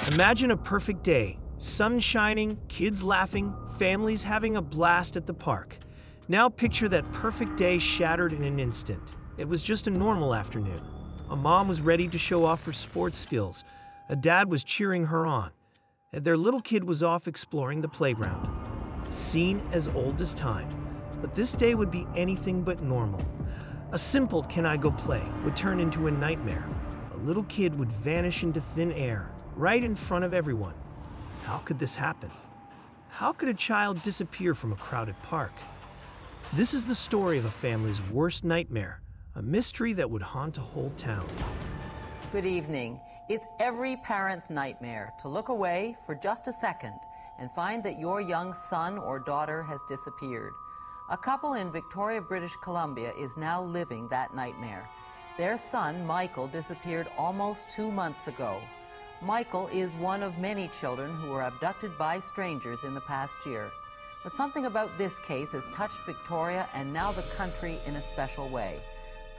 Imagine a perfect day. Sun shining, kids laughing, families having a blast at the park. Now picture that perfect day shattered in an instant. It was just a normal afternoon. A mom was ready to show off her sports skills. A dad was cheering her on. And their little kid was off exploring the playground. A scene as old as time. But this day would be anything but normal. A simple "can I go play" would turn into a nightmare. A little kid would vanish into thin air, right in front of everyone. How could this happen? How could a child disappear from a crowded park? This is the story of a family's worst nightmare, a mystery that would haunt a whole town. Good evening. It's every parent's nightmare to look away for just a second and find that your young son or daughter has disappeared. A couple in Victoria, British Columbia is now living that nightmare. Their son, Michael, disappeared almost 2 months ago. Michael is one of many children who were abducted by strangers in the past year. But something about this case has touched Victoria and now the country in a special way.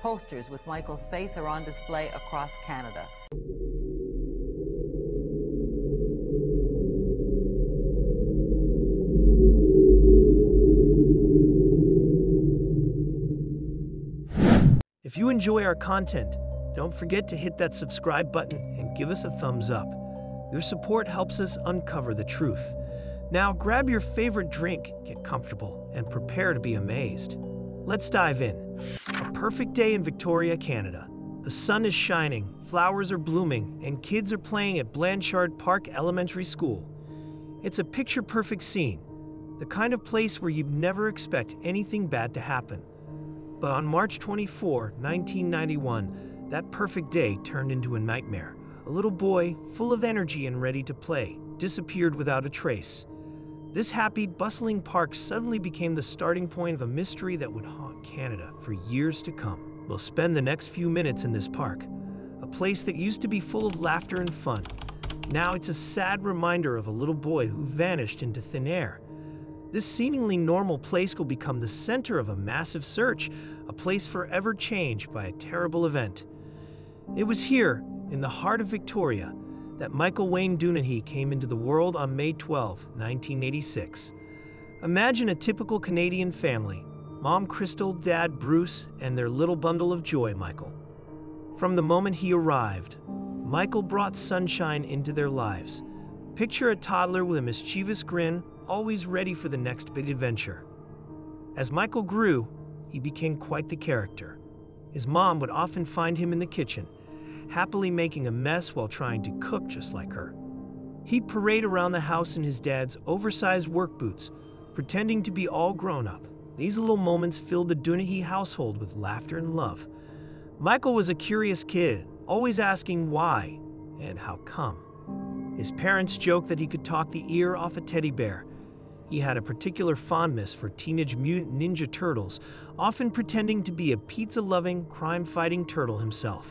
Posters with Michael's face are on display across Canada. If you enjoy our content, don't forget to hit that subscribe button and give us a thumbs up. Your support helps us uncover the truth. Now grab your favorite drink, get comfortable, and prepare to be amazed. Let's dive in. A perfect day in Victoria, Canada. The sun is shining, flowers are blooming, and kids are playing at Blanchard Park Elementary School. It's a picture-perfect scene, the kind of place where you'd never expect anything bad to happen. But on March 24, 1991, that perfect day turned into a nightmare. A little boy, full of energy and ready to play, disappeared without a trace. This happy, bustling park suddenly became the starting point of a mystery that would haunt Canada for years to come. We'll spend the next few minutes in this park, a place that used to be full of laughter and fun. Now it's a sad reminder of a little boy who vanished into thin air. This seemingly normal place will become the center of a massive search, a place forever changed by a terrible event. It was here, in the heart of Victoria, that Michael Wayne Dunahee came into the world on May 12, 1986. Imagine a typical Canadian family: Mom Crystal, Dad Bruce, and their little bundle of joy, Michael. From the moment he arrived, Michael brought sunshine into their lives. Picture a toddler with a mischievous grin, always ready for the next big adventure. As Michael grew, he became quite the character. His mom would often find him in the kitchen, happily making a mess while trying to cook just like her. He'd parade around the house in his dad's oversized work boots, pretending to be all grown up. These little moments filled the Dunahee household with laughter and love. Michael was a curious kid, always asking why and how come. His parents joked that he could talk the ear off a teddy bear. He had a particular fondness for Teenage Mutant Ninja Turtles, often pretending to be a pizza-loving, crime-fighting turtle himself.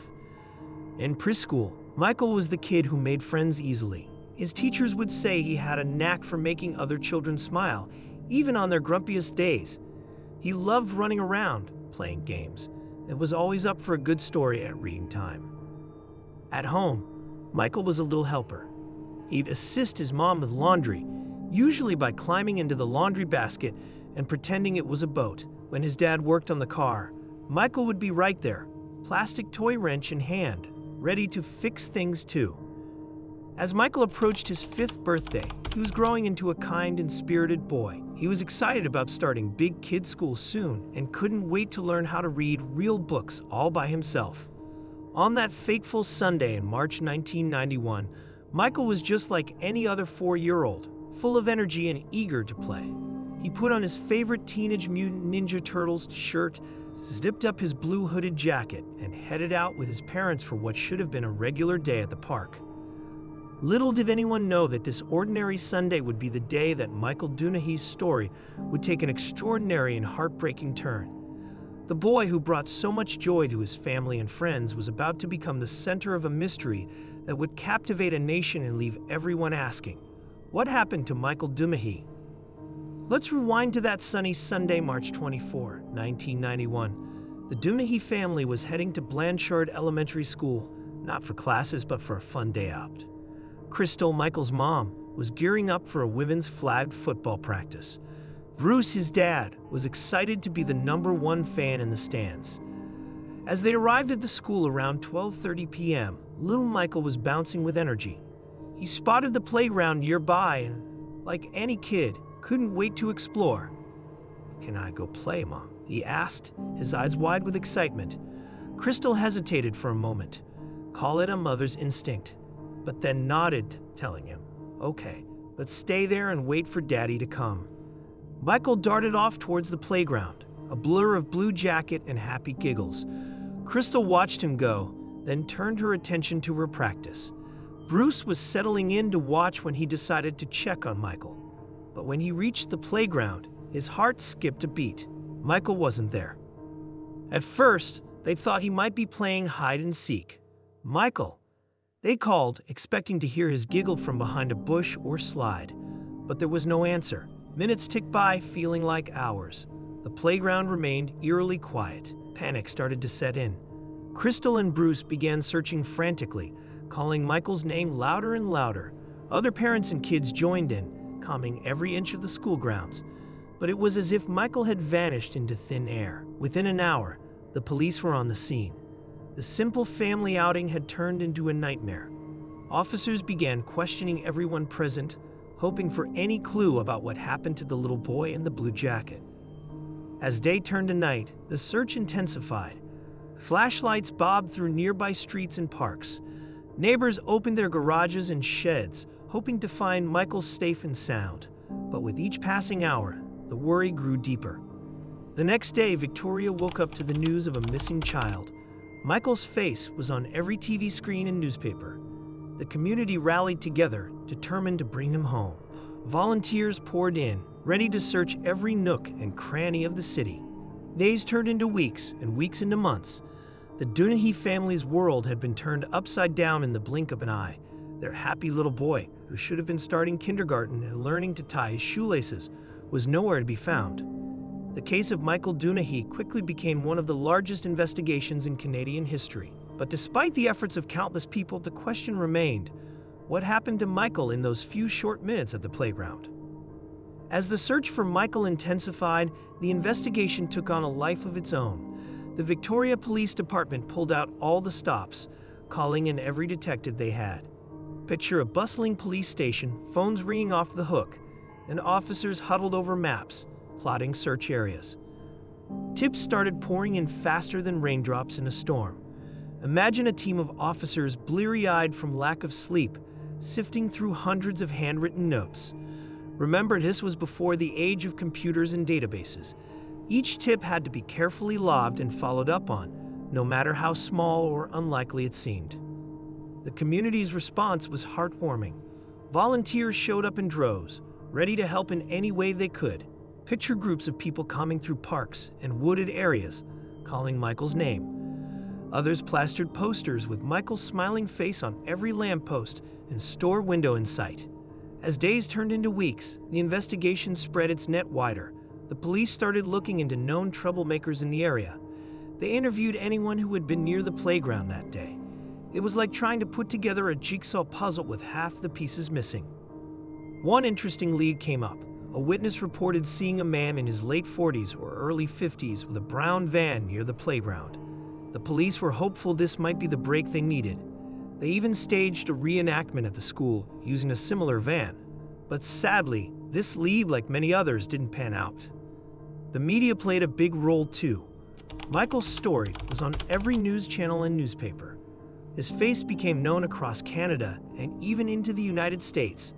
In preschool, Michael was the kid who made friends easily. His teachers would say he had a knack for making other children smile, even on their grumpiest days. He loved running around, playing games, and was always up for a good story at reading time. At home, Michael was a little helper. He'd assist his mom with laundry, usually by climbing into the laundry basket and pretending it was a boat. When his dad worked on the car, Michael would be right there, plastic toy wrench in hand, ready to fix things too. As Michael approached his 5th birthday, he was growing into a kind and spirited boy. He was excited about starting big kid school soon and couldn't wait to learn how to read real books all by himself. On that fateful Sunday in March 1991, Michael was just like any other 4-year-old, full of energy and eager to play. He put on his favorite Teenage Mutant Ninja Turtles shirt, zipped up his blue hooded jacket, and headed out with his parents for what should have been a regular day at the park. Little did anyone know that this ordinary Sunday would be the day that Michael Dunahee's story would take an extraordinary and heartbreaking turn. The boy who brought so much joy to his family and friends was about to become the center of a mystery that would captivate a nation and leave everyone asking, what happened to Michael Dunahee? Let's rewind to that sunny Sunday, March 24, 1991. The Dunahee family was heading to Blanchard Elementary School, not for classes but for a fun day out. Crystal, Michael's mom, was gearing up for a women's flag football practice. Bruce, his dad, was excited to be the #1 fan in the stands. As they arrived at the school around 12:30 p.m., little Michael was bouncing with energy. He spotted the playground nearby and, like any kid, couldn't wait to explore. "Can I go play, Mom?" he asked, his eyes wide with excitement. Crystal hesitated for a moment. Call it a mother's instinct, but then nodded, telling him, "Okay, but stay there and wait for Daddy to come." Michael darted off towards the playground, a blur of blue jacket and happy giggles. Crystal watched him go, then turned her attention to her practice. Bruce was settling in to watch when he decided to check on Michael. But when he reached the playground, his heart skipped a beat. Michael wasn't there. At first, they thought he might be playing hide and seek. "Michael!" They called, expecting to hear his giggle from behind a bush or slide. But there was no answer. Minutes ticked by, feeling like hours. The playground remained eerily quiet. Panic started to set in. Crystal and Bruce began searching frantically, calling Michael's name louder and louder. Other parents and kids joined in, combing every inch of the school grounds. But it was as if Michael had vanished into thin air. Within an hour, the police were on the scene. The simple family outing had turned into a nightmare. Officers began questioning everyone present, hoping for any clue about what happened to the little boy in the blue jacket. As day turned to night, the search intensified. Flashlights bobbed through nearby streets and parks. Neighbors opened their garages and sheds, hoping to find Michael safe and sound. But with each passing hour, the worry grew deeper. The next day, Victoria woke up to the news of a missing child. Michael's face was on every TV screen and newspaper. The community rallied together, determined to bring him home. Volunteers poured in, ready to search every nook and cranny of the city. Days turned into weeks, and weeks into months. The Dunahee family's world had been turned upside down in the blink of an eye. Their happy little boy, who should have been starting kindergarten and learning to tie his shoelaces, was nowhere to be found. The case of Michael Dunahee quickly became one of the largest investigations in Canadian history. But despite the efforts of countless people, the question remained: what happened to Michael in those few short minutes at the playground? As the search for Michael intensified, the investigation took on a life of its own. The Victoria Police Department pulled out all the stops, calling in every detective they had. Picture a bustling police station, phones ringing off the hook, and officers huddled over maps, plotting search areas. Tips started pouring in faster than raindrops in a storm. Imagine a team of officers bleary-eyed from lack of sleep, sifting through hundreds of handwritten notes. Remember, this was before the age of computers and databases. Each tip had to be carefully logged and followed up on, no matter how small or unlikely it seemed. The community's response was heartwarming. Volunteers showed up in droves, ready to help in any way they could. Picture groups of people coming through parks and wooded areas, calling Michael's name. Others plastered posters with Michael's smiling face on every lamppost and store window in sight. As days turned into weeks, the investigation spread its net wider. The police started looking into known troublemakers in the area. They interviewed anyone who had been near the playground that day. It was like trying to put together a jigsaw puzzle with half the pieces missing. One interesting lead came up. A witness reported seeing a man in his late 40s or early 50s with a brown van near the playground. The police were hopeful this might be the break they needed. They even staged a reenactment at the school using a similar van. But sadly, this lead, like many others, didn't pan out. The media played a big role too. Michael's story was on every news channel and newspaper. His face became known across Canada and even into the United States.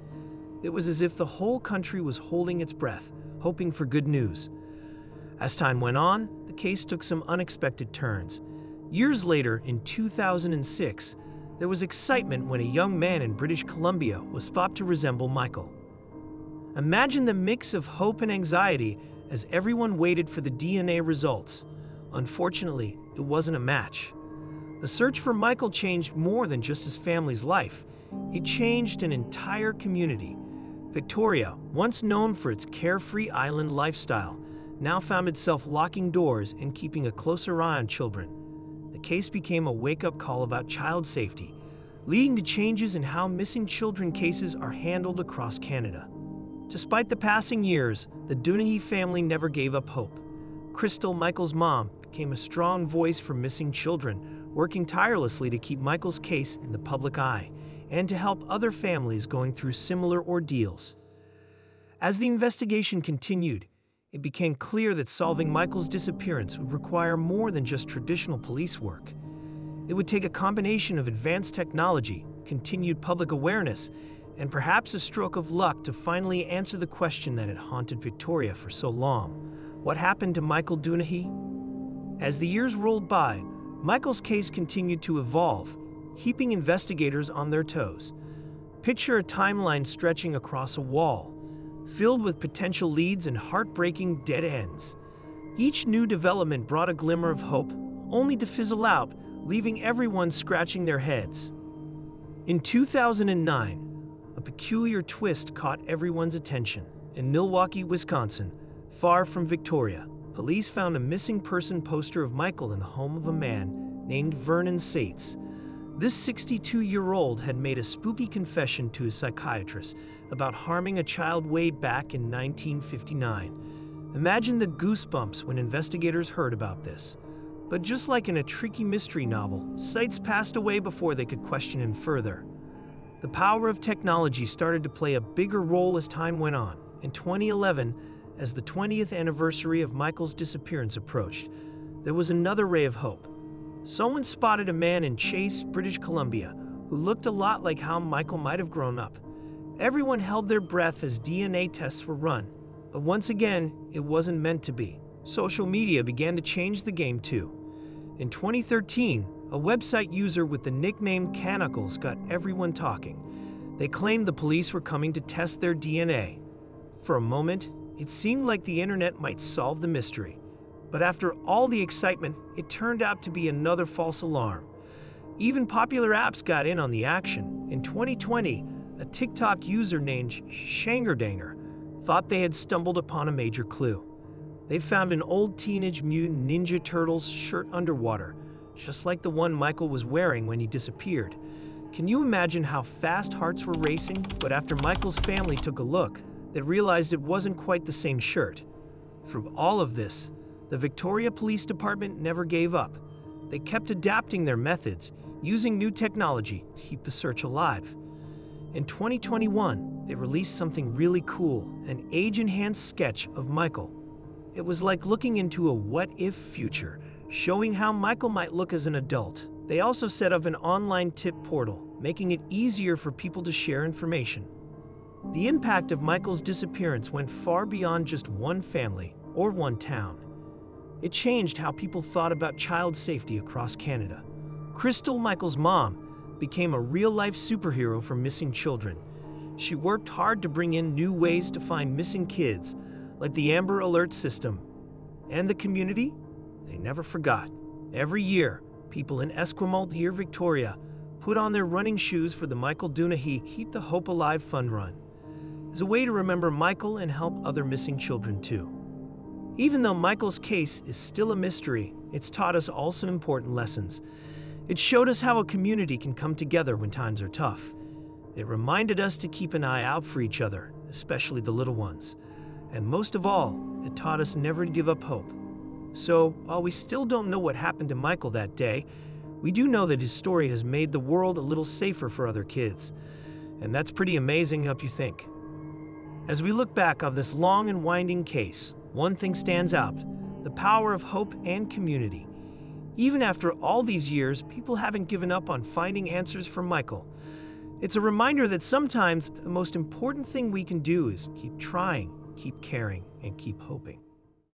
It was as if the whole country was holding its breath, hoping for good news. As time went on, the case took some unexpected turns. Years later, in 2006, there was excitement when a young man in British Columbia was thought to resemble Michael. Imagine the mix of hope and anxiety as everyone waited for the DNA results. Unfortunately, it wasn't a match. The search for Michael changed more than just his family's life. It changed an entire community. Victoria, once known for its carefree island lifestyle, now found itself locking doors and keeping a closer eye on children. The case became a wake-up call about child safety, leading to changes in how missing children cases are handled across Canada. Despite the passing years, the Dunahee family never gave up hope. Crystal, Michael's mom, became a strong voice for missing children, working tirelessly to keep Michael's case in the public eye and to help other families going through similar ordeals. As the investigation continued, it became clear that solving Michael's disappearance would require more than just traditional police work. It would take a combination of advanced technology, continued public awareness, and perhaps a stroke of luck to finally answer the question that had haunted Victoria for so long. What happened to Michael Dunahee? As the years rolled by, Michael's case continued to evolve, keeping investigators on their toes. Picture a timeline stretching across a wall, filled with potential leads and heartbreaking dead ends. Each new development brought a glimmer of hope, only to fizzle out, leaving everyone scratching their heads. In 2009, a peculiar twist caught everyone's attention. In Milwaukee, Wisconsin, far from Victoria, police found a missing person poster of Michael in the home of a man named Vernon Sates. This 62-year-old had made a spooky confession to his psychiatrist about harming a child way back in 1959. Imagine the goosebumps when investigators heard about this. But just like in a tricky mystery novel, Sates passed away before they could question him further. The power of technology started to play a bigger role as time went on. In 2011, as the 20th anniversary of Michael's disappearance approached, there was another ray of hope. Someone spotted a man in Chase, British Columbia, who looked a lot like how Michael might have grown up. Everyone held their breath as DNA tests were run, but once again, it wasn't meant to be. Social media began to change the game too. In 2013, a website user with the nickname Canicles got everyone talking. They claimed the police were coming to test their DNA. For a moment, it seemed like the internet might solve the mystery. But after all the excitement, it turned out to be another false alarm. Even popular apps got in on the action. In 2020, a TikTok user named Shangerdanger thought they had stumbled upon a major clue. They found an old Teenage Mutant Ninja Turtles shirt underwater, just like the one Michael was wearing when he disappeared. Can you imagine how fast hearts were racing? But after Michael's family took a look, they realized it wasn't quite the same shirt. Through all of this, the Victoria Police Department never gave up. They kept adapting their methods, using new technology to keep the search alive. In 2021, they released something really cool, an age-enhanced sketch of Michael. It was like looking into a what-if future, showing how Michael might look as an adult. They also set up an online tip portal, making it easier for people to share information. The impact of Michael's disappearance went far beyond just one family or one town. It changed how people thought about child safety across Canada. Crystal, Michael's mom, became a real-life superhero for missing children. She worked hard to bring in new ways to find missing kids, like the Amber Alert system. And the community? They never forgot. Every year, people in Esquimalt here, Victoria, put on their running shoes for the Michael Dunahee Keep the Hope Alive Fun Run. As a way to remember Michael and help other missing children too. Even though Michael's case is still a mystery, it's taught us all some important lessons. It showed us how a community can come together when times are tough. It reminded us to keep an eye out for each other, especially the little ones. And most of all, it taught us never to give up hope. So, while we still don't know what happened to Michael that day, we do know that his story has made the world a little safer for other kids. And that's pretty amazing, don't you think? As we look back on this long and winding case, one thing stands out: the power of hope and community. Even after all these years, people haven't given up on finding answers for Michael. It's a reminder that sometimes the most important thing we can do is keep trying, keep caring, and keep hoping.